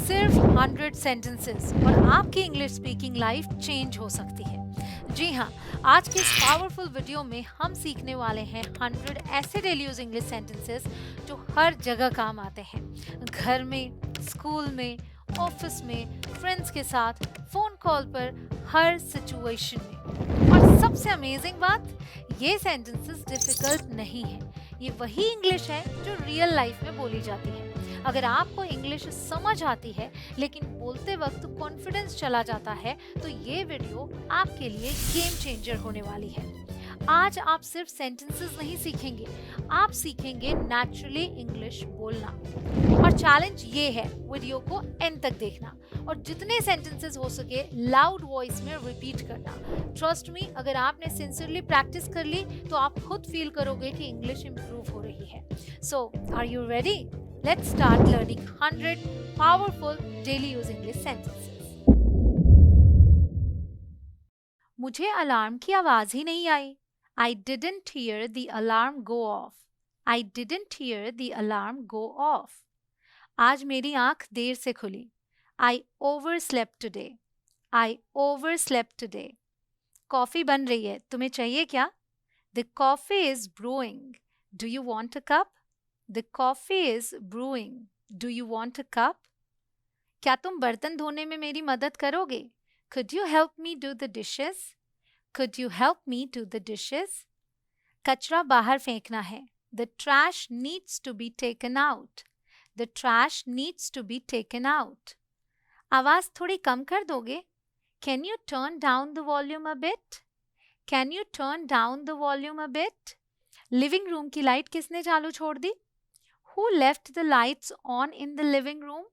सिर्फ 100 सेंटेंसेस और आपकी इंग्लिश स्पीकिंग लाइफ चेंज हो सकती है। जी हाँ, आज के इस पावरफुल वीडियो में हम सीखने वाले हैं 100 ऐसे डेली यूज इंग्लिश सेंटेंसेस जो हर जगह काम आते हैं। घर में, स्कूल में, ऑफिस में, फ्रेंड्स के साथ, फोन कॉल पर, हर सिचुएशन में। और सबसे अमेजिंग बात, ये सेंटेंसेस डिफिकल्ट नहीं है। ये वही इंग्लिश है जो रियल लाइफ में बोली जाती है। अगर आपको इंग्लिश समझ आती है लेकिन बोलते वक्त कॉन्फिडेंस चला जाता है तो ये वीडियो आपके लिए गेम चेंजर होने वाली है। आज आप सिर्फ सेंटेंसेस नहीं सीखेंगे, आप सीखेंगे नेचुरली इंग्लिश बोलना। और चैलेंज ये है वीडियो को एंड तक देखना और जितने सेंटेंसेस हो सके लाउड वॉइस में रिपीट करना। ट्रस्ट मी, अगर आपने सिंसियरली प्रैक्टिस कर ली तो आप खुद फील करोगे कि इंग्लिश इंप्रूव हो रही है। So are you ready? Let's start learning 100 powerful daily use English sentences. मुझे अलार्म की आवाज ही नहीं आई। I didn't hear the alarm go off. I didn't hear the alarm go off. आज मेरी आंख देर से खुली। I overslept today. I overslept today. Coffee बन रही है, तुम्हें चाहिए क्या? The coffee is brewing. Do you want a cup? The coffee is brewing. Do you want a cup? क्या तुम बर्तन धोने में मेरी मदद करोगे? Could you help me do the dishes? Could you help me do the dishes? कचरा बाहर फेंकना है। The trash needs to be taken out. The trash needs to be taken out. आवाज थोड़ी कम कर दोगे? Can you turn down the volume a bit? Can you turn down the volume a bit? Living room की light किसने चालू छोड़ दी? Who left the lights on in the living room?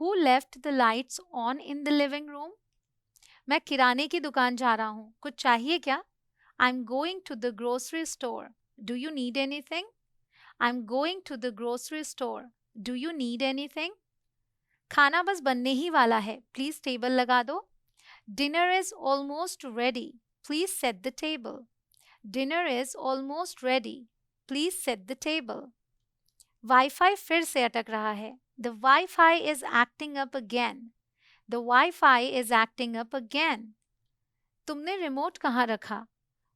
Who left the lights on in the living room? मैं किराने की दुकान जा रहा हूँ, कुछ चाहिए क्या? I'm going to the grocery store. Do you need anything? I'm going to the grocery store. Do you need anything? खाना बस बनने ही वाला है, प्लीज टेबल लगा दो। Dinner is almost ready. Please set the table. Dinner is almost ready. Please set the table. Wifi फिर से अटक रहा है। The Wi-Fi is acting up again. The Wi-Fi is acting up again. तुमने remote कहाँ रखा?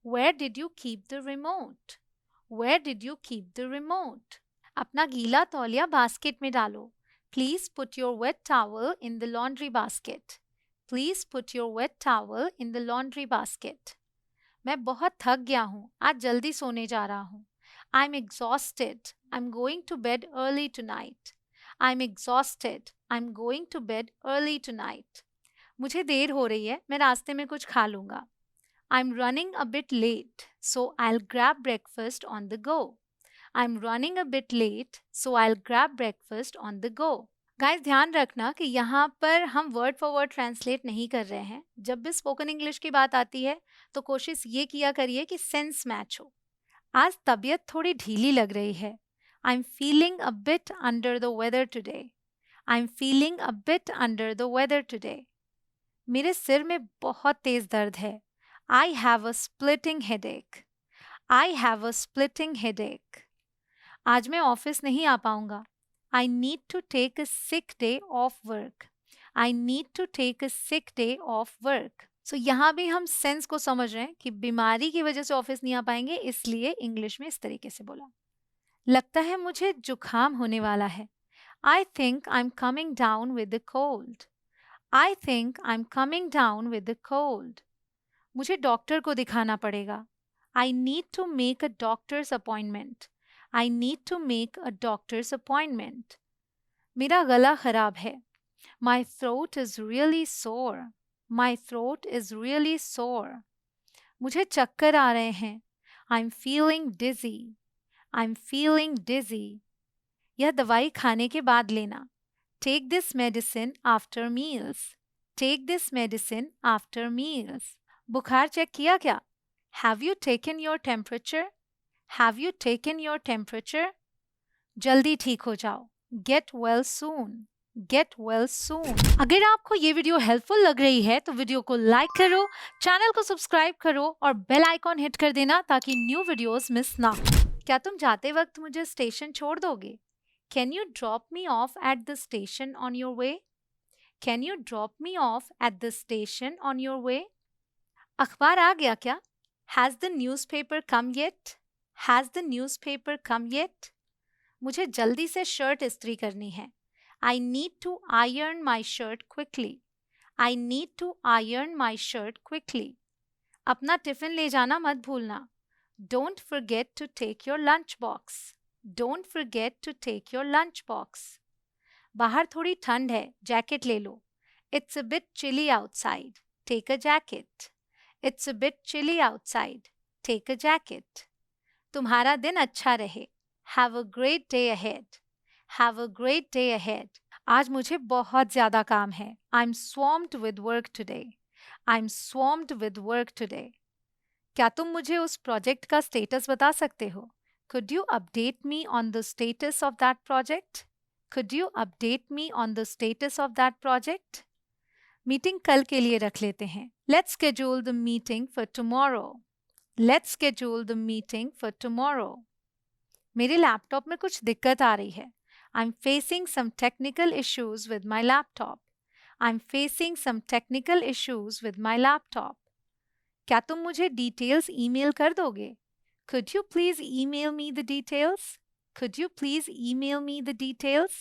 Where did you keep the remote? Where did you keep the remote? अपना गीला तौलिया बास्केट में डालो। Please put your wet towel in the laundry basket. Please put your wet towel in the laundry basket. मैं बहुत थक गया हूँ, आज जल्दी सोने जा रहा हूँ। I'm exhausted. I'm going to bed early tonight. I'm exhausted. I'm going to bed early tonight. मुझे देर हो रही है, मैं रास्ते में कुछ खा लूँगा। I'm running a bit late, so I'll grab breakfast on the go. I'm running a bit late, so I'll grab breakfast on the go. Guys, ध्यान रखना कि यहाँ पर हम वर्ड फॉर वर्ड ट्रांसलेट नहीं कर रहे हैं। जब भी स्पोकन इंग्लिश की बात आती है तो कोशिश ये किया करिए कि सेंस मैच हो। आज तबीयत थोड़ी ढीली लग रही है। I'm feeling a bit under the weather today. I'm feeling a bit under the weather today. मेरे सिर में बहुत तेज दर्द है। I have a splitting headache. I have a splitting headache. आज मैं ऑफिस नहीं आ पाऊंगा। I need to take a sick day off work. I need to take a sick day off work. So यहाँ भी हम सेंस को समझ रहे हैं कि बीमारी की वजह से ऑफिस नहीं आ पाएंगे, इसलिए इंग्लिश में इस तरीके से बोला। लगता है मुझे जुकाम होने वाला है। I think I'm coming down with the cold. I think I'm coming down with the cold. मुझे डॉक्टर को दिखाना पड़ेगा। I need to make a doctor's appointment. I need to make a doctor's appointment. मेरा गला खराब है। My throat is really sore. My throat is really sore. मुझे चक्कर आ रहे हैं। I'm feeling dizzy. I'm feeling dizzy. यह दवाई खाने के बाद लेना। Take this medicine after meals. Take this medicine after meals. बुखार चेक किया क्या? Have you taken your temperature? Have you taken your temperature? जल्दी ठीक हो जाओ। Get well soon. Get well soon. अगर आपको ये वीडियो हेल्पफुल लग रही है तो वीडियो को लाइक करो, चैनल को सब्सक्राइब करो और बेल आइकॉन हिट कर देना ताकि न्यू वीडियोस मिस ना हो। क्या तुम जाते वक्त मुझे स्टेशन छोड़ दोगे? Can you drop me off at the station on your way? Can you drop me off at the station on your way? अखबार आ गया क्या? Has the newspaper come yet? Has the newspaper come yet? मुझे जल्दी से shirt इस्त्री करनी है. I need to iron my shirt quickly. I need to iron my shirt quickly. अपना टिफिन ले जाना मत भूलना. Don't forget to take your lunch box. Don't forget to take your lunch box. बाहर थोड़ी ठंड है, जैकेट ले लो. It's a bit chilly outside. Take a jacket. It's a bit chilly outside. Take a jacket. तुम्हारा दिन अच्छा रहे. Have a great day ahead. Have a great day ahead. आज मुझे बहुत ज़्यादा काम है. I'm swamped with work today. I'm swamped with work today. क्या तुम मुझे उस प्रोजेक्ट का स्टेटस बता सकते हो? Could you update me on the status of that project? Could you update me on the status of that project? Meeting कल के लिए रख लेते हैं. Let's schedule the meeting for tomorrow. Let's schedule the meeting for tomorrow. मेरे laptop में कुछ दिक्कत आ रही है. I'm facing some technical issues with my laptop. I'm facing some technical issues with my laptop. क्या तुम मुझे डिटेल्स ईमेल कर दोगे? Could you please email me the details? Could you please email me the details?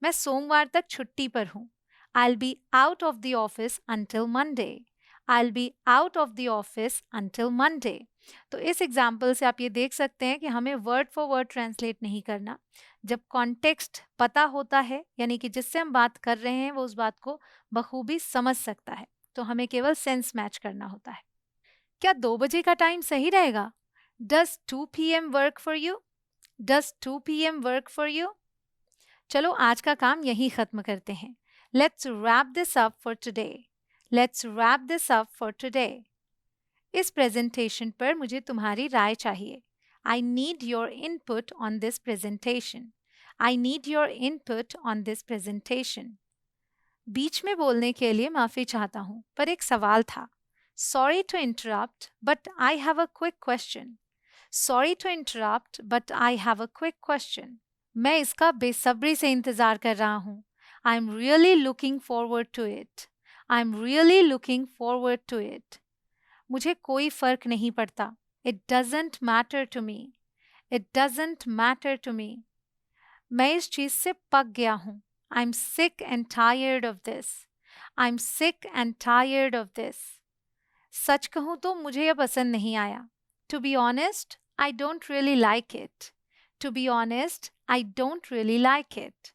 मैं सोमवार तक छुट्टी पर हूँ. I'll be out of the office until Monday. I'll be out of the office until Monday. तो इस एग्जाम्पल से आप ये देख सकते हैं कि हमें वर्ड फॉर वर्ड ट्रांसलेट नहीं करना. जब कॉन्टेक्स्ट पता होता है, यानी कि जिससे हम बात कर रहे हैं वो उस बात को बखूबी समझ सकता है, तो हमें केवल सेंस मैच करना होता है. क्या 2 बजे का टाइम सही रहेगा? Does 2 p.m. work for you? Does 2 p.m. work for you? चलो आज का काम यहीं ख़त्म करते हैं. Let's wrap this up for today. Let's wrap this up for today. इस प्रेजेंटेशन पर मुझे तुम्हारी राय चाहिए. I need your input on this presentation. I need your input on this presentation. बीच में बोलने के लिए माफ़ी चाहता हूँ, पर एक सवाल था. Sorry to interrupt, but I have a quick question. Sorry to interrupt, but I have a quick question. मैं इसका बेसब्री से इंतज़ार कर रहा हूँ. I'm really looking forward to it. I'm really looking forward to it. मुझे कोई फ़र्क नहीं पड़ता. It doesn't matter to me. It doesn't matter to me. मैं इस चीज़ से पक गया हूँ. I'm sick and tired of this. I'm sick and tired of this. सच कहूँ तो मुझे यह पसंद नहीं आया. To be honest, I don't really like it. To be honest, I don't really like it.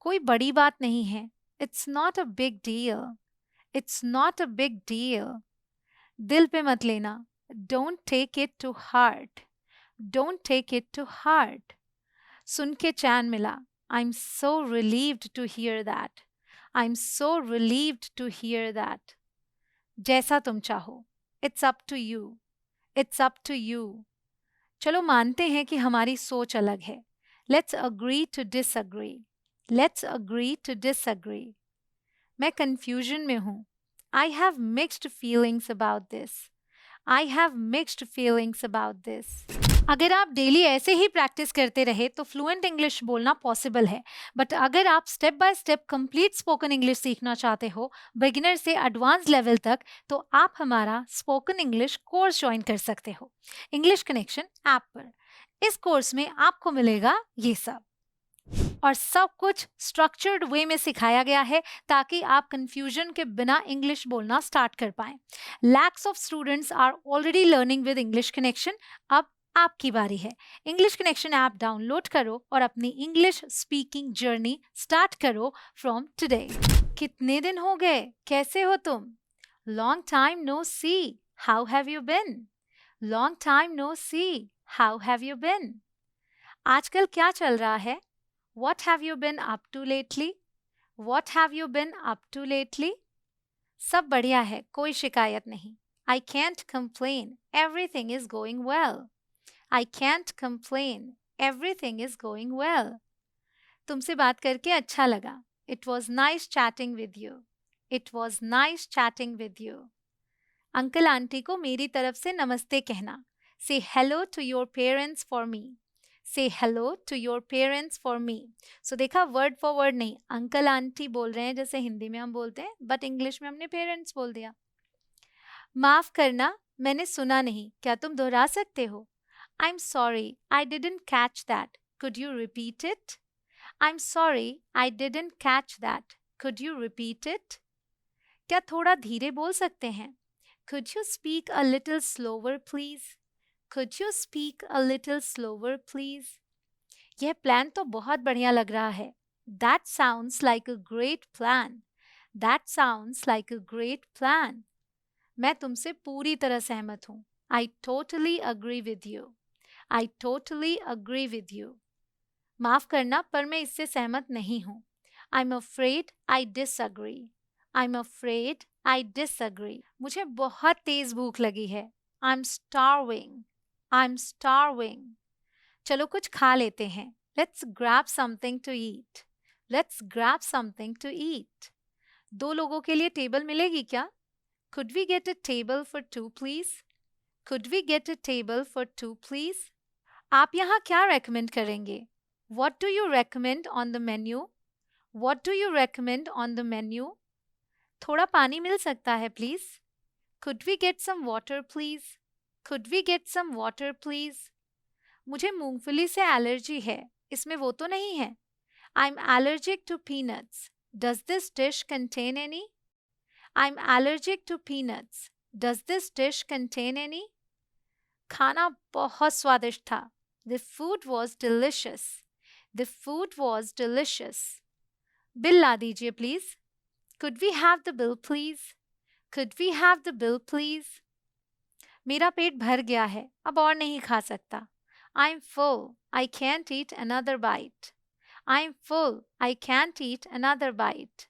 कोई बड़ी बात नहीं है. It's not a big deal. It's not a big deal. दिल पे मत लेना. Don't take it to heart. Don't take it to heart. सुन के चैन मिला. I'm so relieved to hear that. I'm so relieved to hear that. जैसा तुम चाहो. It's up to you. It's up to you. चलो मानते हैं कि हमारी सोच अलग है. Let's agree to disagree. Let's agree to disagree. मैं confusion में हूँ. I have mixed feelings about this. I have mixed feelings about this. अगर आप डेली ऐसे ही प्रैक्टिस करते रहे तो फ्लुएंट इंग्लिश बोलना पॉसिबल है. बट अगर आप step by step complete spoken English सीखना चाहते हो, बिगिनर से एडवांस लेवल तक, तो आप हमारा स्पोकन इंग्लिश कोर्स ज्वाइन कर सकते हो इंग्लिश कनेक्शन ऐप पर. इस कोर्स में आपको मिलेगा ये सब, और सब कुछ स्ट्रक्चर्ड वे में सिखाया गया है ताकि आप कंफ्यूजन के बिना इंग्लिश बोलना स्टार्ट कर पाएं. Lakhs of students are already learning with English connection. अब आपकी बारी है. इंग्लिश कनेक्शन ऐप डाउनलोड करो और अपनी इंग्लिश स्पीकिंग जर्नी स्टार्ट करो फ्रॉम टुडे. कितने दिन हो गए? कैसे हो तुम? Long time no see. How have you been? Long time no see. How have you been? आजकल क्या चल रहा है? What have you been up to lately? What have you been up to lately? सब बढ़िया है, कोई शिकायत नहीं. I can't complain. Everything is going well. I can't complain. Everything is going well. तुमसे बात करके अच्छा लगा. It was nice chatting with you. It was nice chatting with you. Uncle aunty को मेरी तरफ से नमस्ते कहना. Say hello to your parents for me. से hello to your parents for me. So देखा, वर्ड फॉर वर्ड नहीं, uncle aunty बोल रहे हैं जैसे हिंदी में हम बोलते हैं, बट इंग्लिश में हमने पेरेंट्स बोल दिया। माफ करना, मैंने सुना नहीं, क्या तुम दोहरा सकते हो? I am sorry, I didn't catch that, could you repeat it? I am sorry, I didn't catch that, could you repeat it? क्या थोड़ा धीरे बोल सकते हैं? Could you speak a little slower, please? Could you speak a little slower, please? यह plan तो बहुत बढ़िया लग रहा है। That sounds like a great plan. That sounds like a great plan. मैं तुमसे पूरी तरह सहमत हूँ। I totally agree with you. I totally agree with you. माफ करना, पर मैं इससे सहमत नहीं हूँ। I'm afraid I disagree. I'm afraid I disagree. मुझे बहुत तेज भूख लगी है। I'm starving. I'm starving. चलो कुछ खा लेते हैं। Let's grab something to eat. Let's grab something to eat. 2 लोगों के लिए टेबल मिलेगी क्या? Could we get a table for 2, please? Could we get a table for 2, please? आप यहाँ क्या recommend करेंगे? What do you recommend on the menu? What do you recommend on the menu? थोड़ा पानी मिल सकता है please? Could we get some water, please? Could we get some water, please? मुझे मूंगफली से एलर्जी है, इसमें वो तो नहीं है। I'm allergic to peanuts. Does this dish contain any? I'm allergic to peanuts. Does this dish contain any? खाना बहुत स्वादिष्ट था। The food was delicious. The food was delicious. बिल ला दीजिए please. Could we have the bill, please? Could we have the bill, please? मेरा पेट भर गया है, अब और नहीं खा सकता। I'm full. I can't eat another bite. I'm full. I can't eat another bite.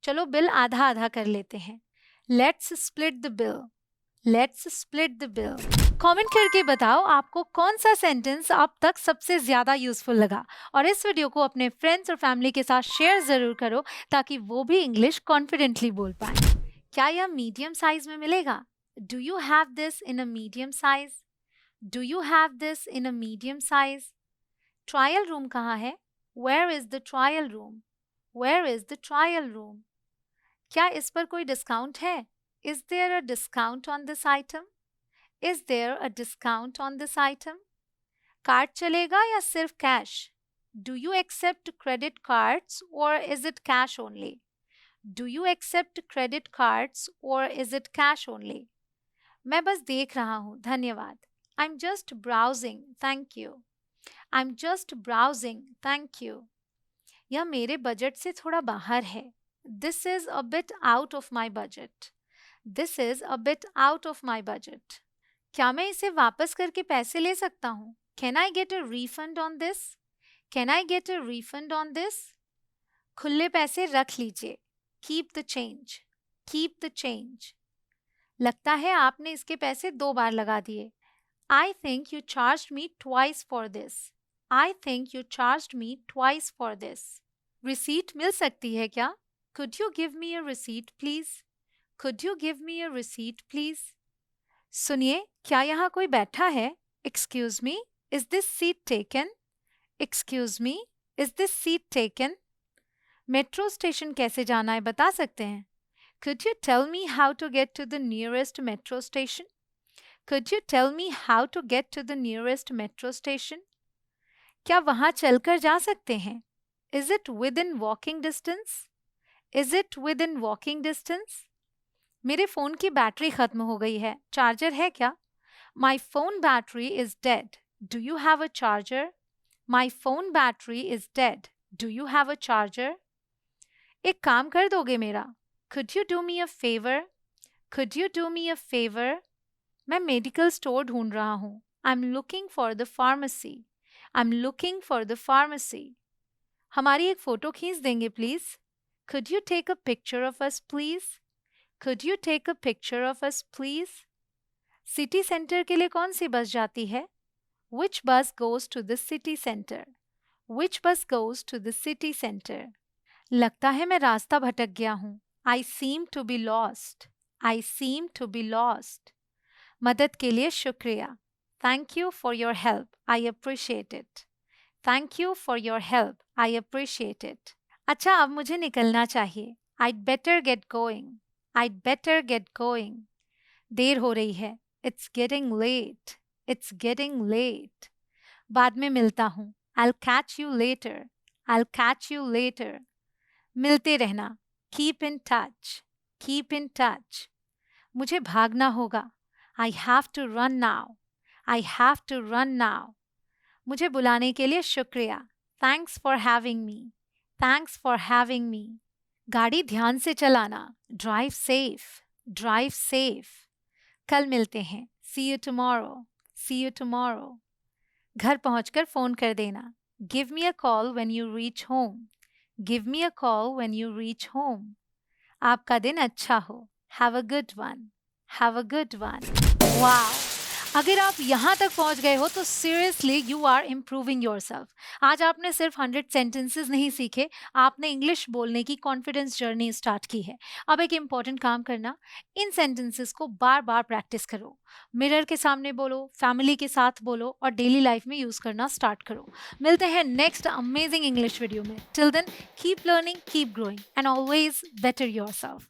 चलो बिल आधा आधा कर लेते हैं। Let's split the bill. Let's split the bill. Comment करके बताओ आपको कौन सा सेंटेंस अब तक सबसे ज्यादा यूजफुल लगा, और इस वीडियो को अपने फ्रेंड्स और फैमिली के साथ शेयर जरूर करो ताकि वो भी इंग्लिश कॉन्फिडेंटली बोल पाए। क्या यह मीडियम साइज में मिलेगा? Do you have this in a medium size? Do you have this in a medium size? Trial room कहाँ है? Where is the trial room? Where is the trial room? क्या इस पर कोई डिस्काउंट है? Is there a discount on this item? Is there a discount on this item? Card चलेगा या सिर्फ cash? Do you accept credit cards और is it cash only? Do you accept credit cards or is it cash only? मैं बस देख रहा हूँ, धन्यवाद। I'm just browsing, thank you. I'm just browsing, thank you. यह मेरे बजट से थोड़ा बाहर है। This is a bit out of my budget. This is a bit out of my budget. क्या मैं इसे वापस करके पैसे ले सकता हूँ? Can I get a refund on this? Can I get a refund on this? खुले पैसे रख लीजिए। Keep the change. Keep the change. लगता है आपने इसके पैसे 2 बार लगा दिए। I think you charged me twice for this. I think you charged me twice for this. Receipt मिल सकती है क्या? Could you give me a receipt, please? Could you give me a receipt, please? सुनिए, क्या यहाँ कोई बैठा है? Excuse me, is this seat taken? Excuse me, is this seat taken? Metro station कैसे जाना है बता सकते हैं? Could you tell me how to get to the nearest metro station? Could you tell me how to get to the nearest metro station? क्या वहाँ चलकर जा सकते हैं? Is it within walking distance? Is it within walking distance? मेरे phone की battery ख़त्म हो गई है, चार्जर है क्या? My phone battery is dead. Do you have a charger? My phone battery is dead. Do you have a charger? एक काम कर दोगे मेरा? Could you do me a favor? Could you do me a favor? मैं medical store ढूंढ रहा हूँ। I'm looking for the pharmacy. I'm looking for the pharmacy. हमारी एक फ़ोटो खींच देंगे please? Could you take a picture of us, please? Could you take a picture of us, please? City centre के लिए कौन सी बस जाती है? Which bus goes to the city center? Which bus goes to the city center? लगता है मैं रास्ता भटक गया हूँ। I seem to be lost. I seem to be lost. मदद के लिए शुक्रिया। Thank you for your help. I appreciate it. Thank you for your help. I appreciate it. अच्छा, अब मुझे निकलना चाहिए. I'd better get going. I'd better get going. देर हो रही है. It's getting late. It's getting late. बाद में मिलता हूँ. I'll catch you later. I'll catch you later. मिलते रहना. Keep in touch. Keep in touch. मुझे भागना होगा. I have to run now. I have to run now. मुझे बुलाने के लिए शुक्रिया. Thanks for having me. Thanks for having me. गाड़ी ध्यान से चलाना. Drive safe. Drive safe. कल मिलते हैं. See you tomorrow. See you tomorrow. घर पहुंचकर फोन कर देना. Give me a call when you reach home. Give me a call when you reach home. आपका दिन अच्छा हो. Have a good one. Have a good one. Wow! अगर आप यहाँ तक पहुँच गए हो तो seriously you are improving yourself. आज आपने सिर्फ 100 सेंटेंसेस नहीं सीखे, आपने इंग्लिश बोलने की कॉन्फिडेंस जर्नी स्टार्ट की है. अब एक इम्पॉर्टेंट काम करना, इन सेंटेंसेस को बार बार प्रैक्टिस करो. मिरर के सामने बोलो, फैमिली के साथ बोलो और डेली लाइफ में यूज़ करना स्टार्ट करो. मिलते हैं नेक्स्ट अमेजिंग इंग्लिश वीडियो में. Till then keep learning, keep growing and always better yourself.